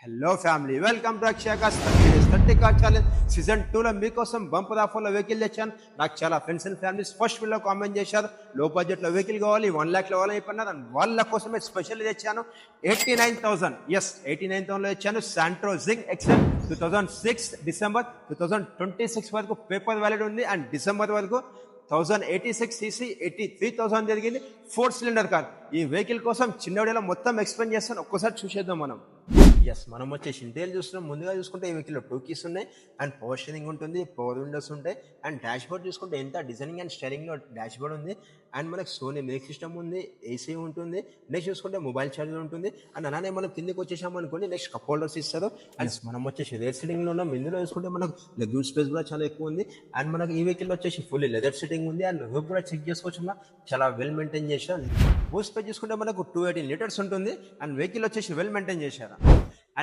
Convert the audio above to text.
Hello family, welcome to అక్షయకాస్ 30 car challenge season 2లో మీకోసం బంపర్ ఆఫర్లో వెహికల్ తెచ్చాను. నాకు చాలా friends and families first video comment చేశారు, లో బడ్జెట్లో వెహికల్ కావాలి, 1 lakh కావాలి అయిపోయినారు. అండ్ వాళ్ళ కోసమే స్పెషల్ తెచ్చాను. 89,000, ఎస్ 89,000లో తెచ్చాను. శాంట్రో జింగ్ ఎక్సెల్ 2006 డిసెంబర్ 2026 వరకు పేపర్ వ్యాలిడ్ ఉంది. అండ్ డిసెంబర్ వరకు 1086 cc 83,000 జరిగింది. 4 సిలిండర్ కార్. ఈ వెహికల్ కోసం చిన్న వీడియోలో మొత్తం ఎక్స్ప్లెయిన్ చేస్తాను, ఒక్కసారి చూసేద్దాం మనం. ఎస్, మనం వచ్చేసి ఇంటీరియర్ చూస్తున్నాం. ముందుగా చూసుకుంటే ఈ వెహికల్లో 2 keys ఉన్నాయి అండ్ పవర్ స్టీరింగ్ ఉంటుంది, పవర్ విండోస్ ఉంటాయి. అండ్ డాష్ బోర్డ్ చూసుకుంటే ఎంత డిజైనింగ్ అండ్ స్టైలింగ్లో డాష్ బోర్డ్ ఉంది. అండ్ మనకు సోనీ మ్యూజిక్ సిస్టమ్ ఉంది, ఏసీ ఉంటుంది. నెక్స్ట్ చూసుకుంటే మొబైల్ ఛార్జర్ ఉంటుంది. అండ్ అలానే మనం కిందకి వచ్చేసాము అనుకోండి, నెక్స్ట్ కప్ హోల్డర్స్ ఇస్తారు. అండ్ మనం వచ్చేసి రేర్ సీటింగ్లో ఉన్నాం. ఇందులో చూసుకుంటే మనకు లెగ్ స్పేస్ కూడా చాలా ఎక్కువ ఉంది. అండ్ మనకు ఈ వెహికల్ వచ్చేసి ఫుల్లీ లెదర్ సిట్టింగ్ ఉంది. అండ్ రూప్ కూడా చెక్ చేసుకోవచ్చు, చాలా వెల్ మెయింటైన్ చేశారు. బూట్ స్పేస్ చూసుకుంటే మనకు 218 లీటర్స్ ఉంటుంది. అండ్ వెహికల్ వచ్చేసి వెల్ మెయింటైన్ చేశారు.